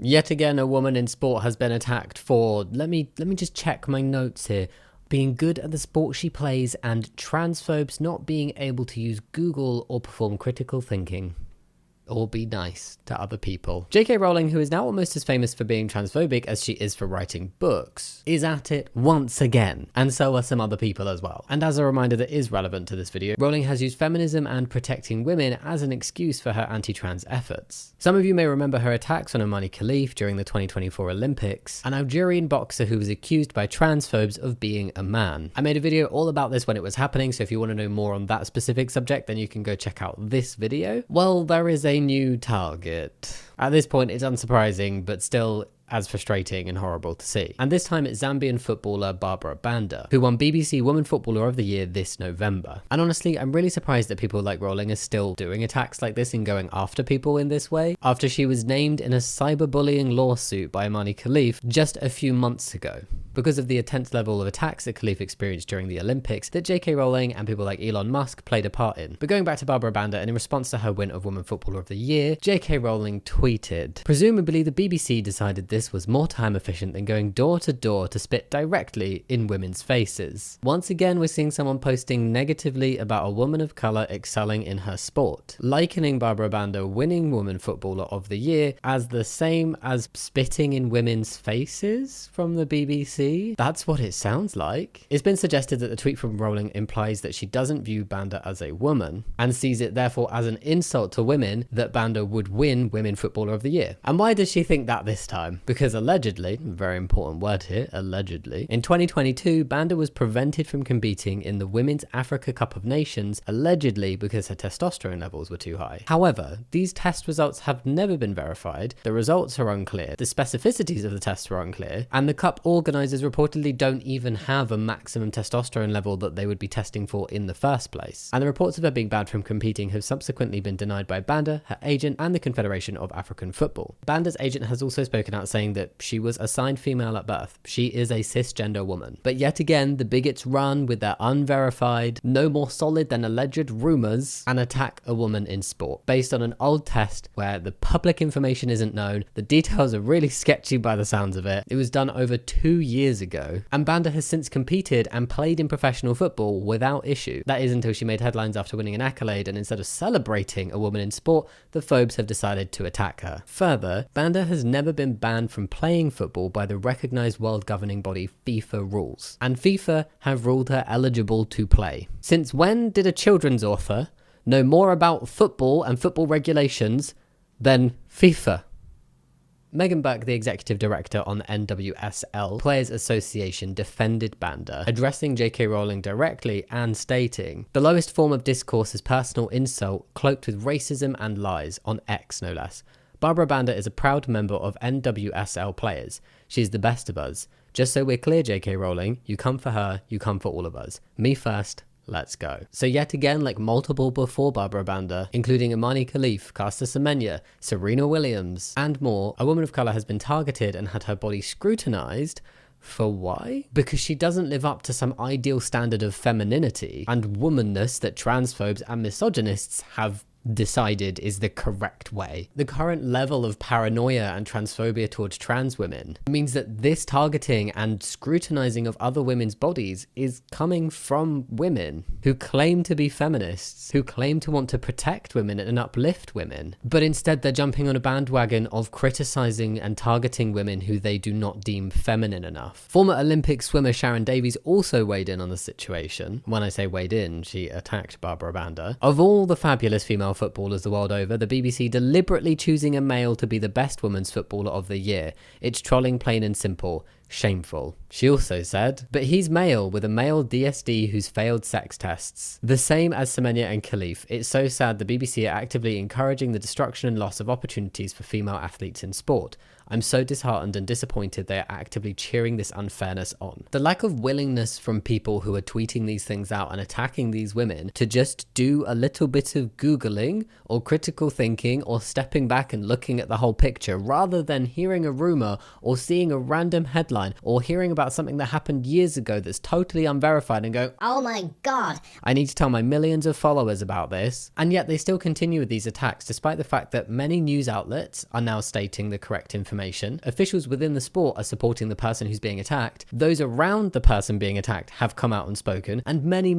Yet again, a woman in sport has been attacked for, let me just check my notes here, being good at the sport she plays and transphobes not being able to use Google or perform critical thinking. Or be nice to other people. J.K. Rowling, who is now almost as famous for being transphobic as she is for writing books, is at it once again, and so are some other people as well. And as a reminder that is relevant to this video, Rowling has used feminism and protecting women as an excuse for her anti-trans efforts. Some of you may remember her attacks on Imani Khalif during the 2024 Olympics, an Algerian boxer who was accused by transphobes of being a man. I made a video all about this when it was happening, so if you want to know more on that specific subject, then you can go check out this video. Well, there is a new target. At this point, it's unsurprising, but still as frustrating and horrible to see. And this time it's Zambian footballer Barbara Banda, who won BBC Women Footballer of the Year this November. And honestly, I'm really surprised that people like Rowling are still doing attacks like this and going after people in this way, after she was named in a cyberbullying lawsuit by Imani Khalif just a few months ago, because of the intense level of attacks that Khalif experienced during the Olympics that J.K. Rowling and people like Elon Musk played a part in. But going back to Barbara Banda, and in response to her win of Women Footballer of the Year, J.K. Rowling tweeted, "Presumably the BBC decided this was more time efficient than going door to door to spit directly in women's faces." Once again, we're seeing someone posting negatively about a woman of colour excelling in her sport, likening Barbara Banda winning Women Footballer of the Year as the same as spitting in women's faces from the BBC. That's what it sounds like. It's been suggested that the tweet from Rowling implies that she doesn't view Banda as a woman, and sees it therefore as an insult to women that Banda would win Women Footballer of the Year. And why does she think that this time? Because allegedly, very important word here, allegedly, in 2022, Banda was prevented from competing in the Women's Africa Cup of Nations, allegedly because her testosterone levels were too high. However, these test results have never been verified, the results are unclear, the specificities of the tests were unclear, and the cup organisers reportedly don't even have a maximum testosterone level that they would be testing for in the first place. And the reports of her being banned from competing have subsequently been denied by Banda, her agent, and the Confederation of African Football. Banda's agent has also spoken out saying that she was assigned female at birth. She is a cisgender woman. But yet again, the bigots run with their unverified, no more solid than alleged rumours, and attack a woman in sport based on an old test where the public information isn't known, the details are really sketchy by the sounds of it. It was done over 2 years ago, and Banda has since competed and played in professional football without issue. That is until she made headlines after winning an accolade, and instead of celebrating a woman in sport, the phobes have decided to attack her. Further, Banda has never been banned from playing football by the recognised world governing body FIFA rules, and FIFA have ruled her eligible to play. Since when did a children's author know more about football and football regulations than FIFA? Megan Burke, the executive director on the NWSL Players Association, defended Banda, addressing J.K. Rowling directly and stating, "The lowest form of discourse is personal insult cloaked with racism and lies, on X no less. Barbara Banda is a proud member of NWSL Players. She's the best of us. Just so we're clear, J.K. Rowling, you come for her, you come for all of us. Me first. Let's go." So yet again, like multiple before Barbara Banda, including Imani Khalif, Caster Semenya, Serena Williams, and more, a woman of colour has been targeted and had her body scrutinised. For why? Because she doesn't live up to some ideal standard of femininity and womanness that transphobes and misogynists have decided is the correct way. The current level of paranoia and transphobia towards trans women means that this targeting and scrutinizing of other women's bodies is coming from women who claim to be feminists, who claim to want to protect women and uplift women, but instead they're jumping on a bandwagon of criticizing and targeting women who they do not deem feminine enough. Former Olympic swimmer Sharon Davies also weighed in on the situation. When I say weighed in, she attacked Barbara Banda. Of all the fabulous female footballers the world over, the BBC deliberately choosing a male to be the best women's footballer of the year. It's trolling, plain and simple. Shameful. She also said, "But he's male with a male DSD who's failed sex tests. The same as Semenya and Khalif. It's so sad the BBC are actively encouraging the destruction and loss of opportunities for female athletes in sport. I'm so disheartened and disappointed they are actively cheering this unfairness on." The lack of willingness from people who are tweeting these things out and attacking these women to just do a little bit of Googling or critical thinking or stepping back and looking at the whole picture rather than hearing a rumour or seeing a random headline timeline, or hearing about something that happened years ago that's totally unverified and going, oh my god, I need to tell my millions of followers about this. And yet they still continue with these attacks, despite the fact that many news outlets are now stating the correct information. Officials within the sport are supporting the person who's being attacked. Those around the person being attacked have come out and spoken. And many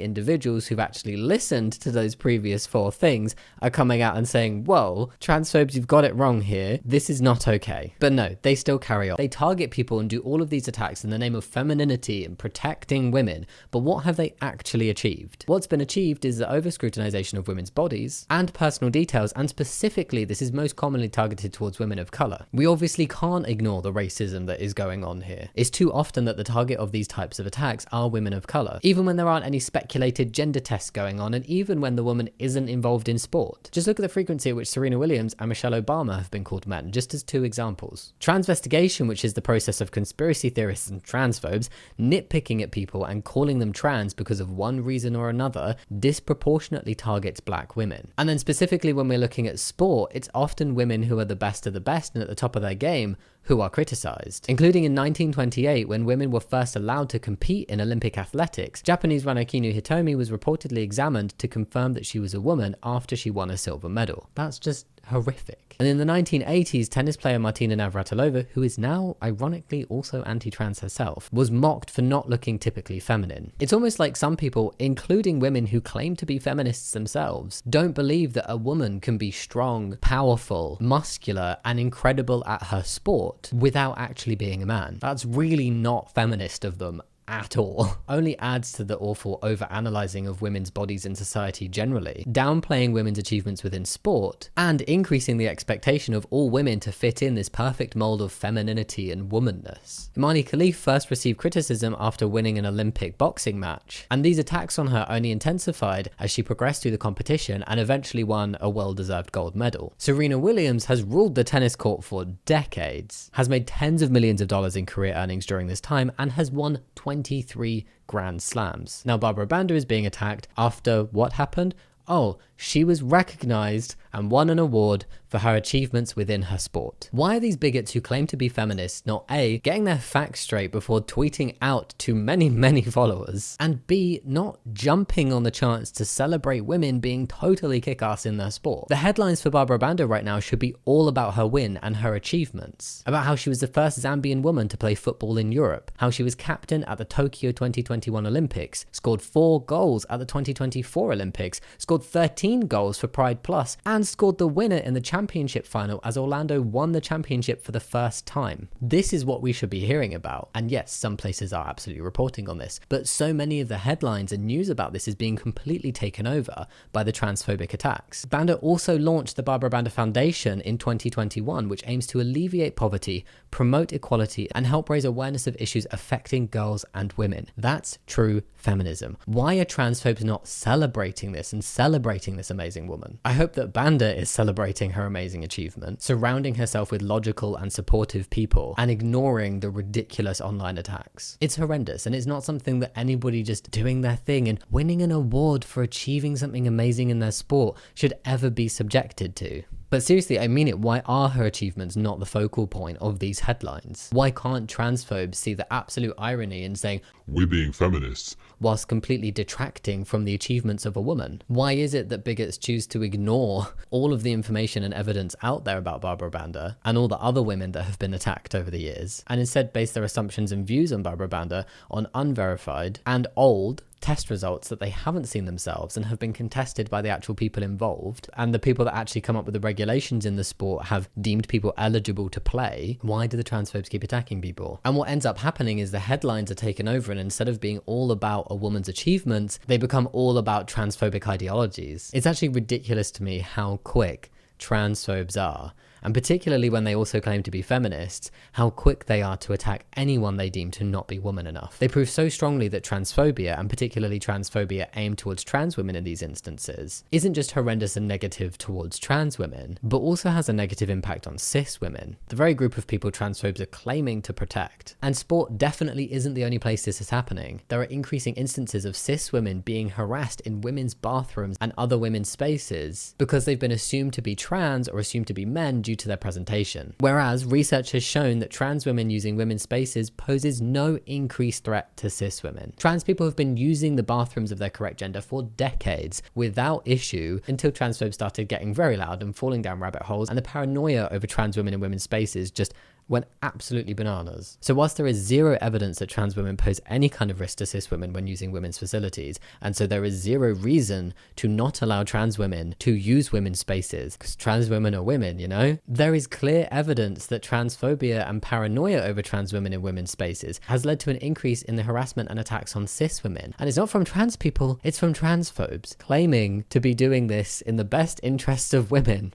individuals who've actually listened to those previous 4 things are coming out and saying, whoa, transphobes, you've got it wrong here. This is not okay. But no, they still carry on. They target people and do all of these attacks in the name of femininity and protecting women. But what have they actually achieved? What's been achieved is the over-scrutinization of women's bodies and personal details, and specifically this is most commonly targeted towards women of color. We obviously can't ignore the racism that is going on here. It's too often that the target of these types of attacks are women of color, even when there aren't any speculated gender tests going on, and even when the woman isn't involved in sport. Just look at the frequency at which Serena Williams and Michelle Obama have been called men, just as 2 examples. Transvestigation, which is the process of conspiracy theorists and transphobes nitpicking at people and calling them trans because of one reason or another, disproportionately targets black women. And then specifically when we're looking at sport, it's often women who are the best of the best and at the top of their game who are criticized. Including in 1928, when women were first allowed to compete in Olympic athletics, Japanese runner Kinu Hitomi was reportedly examined to confirm that she was a woman after she won a silver medal. That's just horrific. And in the 1980s, tennis player Martina Navratilova, who is now ironically also anti-trans herself, was mocked for not looking typically feminine. It's almost like some people, including women who claim to be feminists themselves, don't believe that a woman can be strong, powerful, muscular, and incredible at her sport without actually being a man. That's really not feminist of them at all. Only adds to the awful over-analyzing of women's bodies in society generally, downplaying women's achievements within sport, and increasing the expectation of all women to fit in this perfect mold of femininity and womanness. Imani Khalif first received criticism after winning an Olympic boxing match, and these attacks on her only intensified as she progressed through the competition and eventually won a well-deserved gold medal. Serena Williams has ruled the tennis court for decades, has made tens of millions of dollars in career earnings during this time, and has won 23 Grand Slams. Now Barbara Banda is being attacked after what happened? Oh, she was recognized and won an award for her achievements within her sport. Why are these bigots who claim to be feminists not A, getting their facts straight before tweeting out to many followers, and B, not jumping on the chance to celebrate women being totally kick-ass in their sport? The headlines for Barbara Banda right now should be all about her win and her achievements, about how she was the first Zambian woman to play football in Europe, how she was captain at the Tokyo 2021 Olympics, scored 4 goals at the 2024 Olympics, scored 13 goals for Pride Plus, and scored the winner in the championship final as Orlando won the championship for the first time. This is what we should be hearing about. And yes, some places are absolutely reporting on this, but so many of the headlines and news about this is being completely taken over by the transphobic attacks. Banda also launched the Barbara Banda Foundation in 2021, which aims to alleviate poverty, promote equality, and help raise awareness of issues affecting girls and women. That's true feminism. Why are transphobes not celebrating this and celebrating this amazing woman? I hope that Banda is celebrating her amazing achievement, surrounding herself with logical and supportive people, and ignoring the ridiculous online attacks. It's horrendous, and it's not something that anybody just doing their thing and winning an award for achieving something amazing in their sport should ever be subjected to. But seriously, I mean it, why are her achievements not the focal point of these headlines? Why can't transphobes see the absolute irony in saying, "We're being feminists," whilst completely detracting from the achievements of a woman? Why is it that bigots choose to ignore all of the information and evidence out there about Barbara Banda and all the other women that have been attacked over the years, and instead base their assumptions and views on Barbara Banda on unverified and old test results that they haven't seen themselves and have been contested by the actual people involved, and the people that actually come up with the regulations in the sport have deemed people eligible to play? Why do the transphobes keep attacking people? And what ends up happening is the headlines are taken over, and instead of being all about a woman's achievements, they become all about transphobic ideologies. It's actually ridiculous to me how quick transphobes are, and particularly when they also claim to be feminists, how quick they are to attack anyone they deem to not be woman enough. They prove so strongly that transphobia, and particularly transphobia aimed towards trans women in these instances, isn't just horrendous and negative towards trans women, but also has a negative impact on cis women, the very group of people transphobes are claiming to protect. And sport definitely isn't the only place this is happening. There are increasing instances of cis women being harassed in women's bathrooms and other women's spaces because they've been assumed to be trans or assumed to be men due to their presentation. Whereas research has shown that trans women using women's spaces poses no increased threat to cis women. Trans people have been using the bathrooms of their correct gender for decades without issue until transphobes started getting very loud and falling down rabbit holes, and the paranoia over trans women in women's spaces just went absolutely bananas. So whilst there is zero evidence that trans women pose any kind of risk to cis women when using women's facilities, and so there is zero reason to not allow trans women to use women's spaces, because trans women are women, you know? There is clear evidence that transphobia and paranoia over trans women in women's spaces has led to an increase in the harassment and attacks on cis women. And it's not from trans people, it's from transphobes claiming to be doing this in the best interests of women.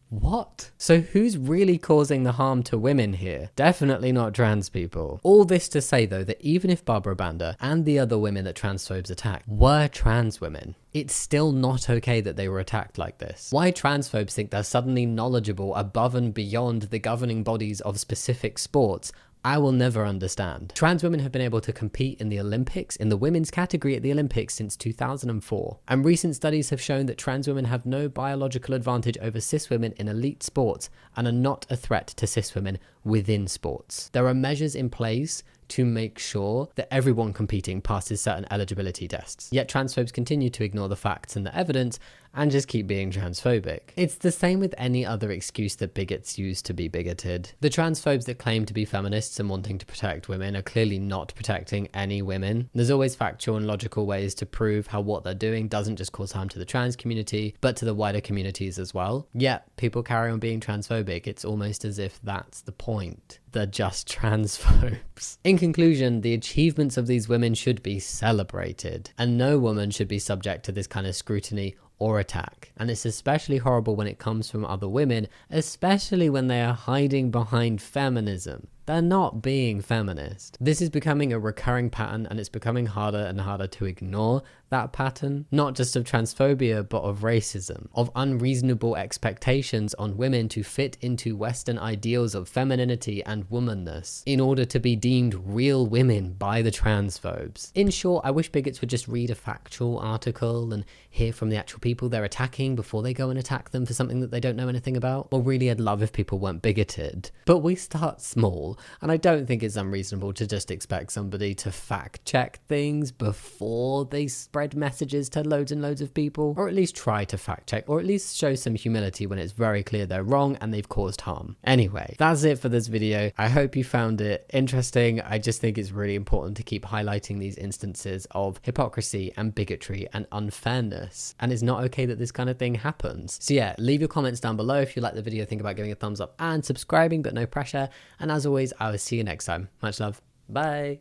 What? So who's really causing the harm to women here? Definitely not trans people. All this to say though that even if Barbara Banda and the other women that transphobes attacked were trans women, it's still not okay that they were attacked like this. Why transphobes think they're suddenly knowledgeable above and beyond the governing bodies of specific sports, I will never understand. Trans women have been able to compete in the Olympics, in the women's category at the Olympics, since 2004. And recent studies have shown that trans women have no biological advantage over cis women in elite sports and are not a threat to cis women within sports. There are measures in place to make sure that everyone competing passes certain eligibility tests. Yet transphobes continue to ignore the facts and the evidence and just keep being transphobic. It's the same with any other excuse that bigots use to be bigoted. The transphobes that claim to be feminists and wanting to protect women are clearly not protecting any women. There's always factual and logical ways to prove how what they're doing doesn't just cause harm to the trans community, but to the wider communities as well. Yet people carry on being transphobic. It's almost as if that's the point. They're just transphobes. In conclusion, the achievements of these women should be celebrated, and no woman should be subject to this kind of scrutiny or attack. And it's especially horrible when it comes from other women, especially when they are hiding behind feminism. They're not being feminist. This is becoming a recurring pattern, and it's becoming harder and harder to ignore that pattern, not just of transphobia, but of racism, of unreasonable expectations on women to fit into Western ideals of femininity and womanness in order to be deemed real women by the transphobes. In short, I wish bigots would just read a factual article and hear from the actual people they're attacking before they go and attack them for something that they don't know anything about. Or really, I'd love if people weren't bigoted. But we start small, and I don't think it's unreasonable to just expect somebody to fact check things before they spread messages to loads and loads of people, or at least try to fact check, or at least show some humility when it's very clear they're wrong and they've caused harm. Anyway, that's it for this video. I hope you found it interesting. I just think it's really important to keep highlighting these instances of hypocrisy and bigotry and unfairness, and it's not okay that this kind of thing happens. So yeah, leave your comments down below. If you like the video, think about giving a thumbs up and subscribing, but no pressure. And as always, I will see you next time. Much love. Bye.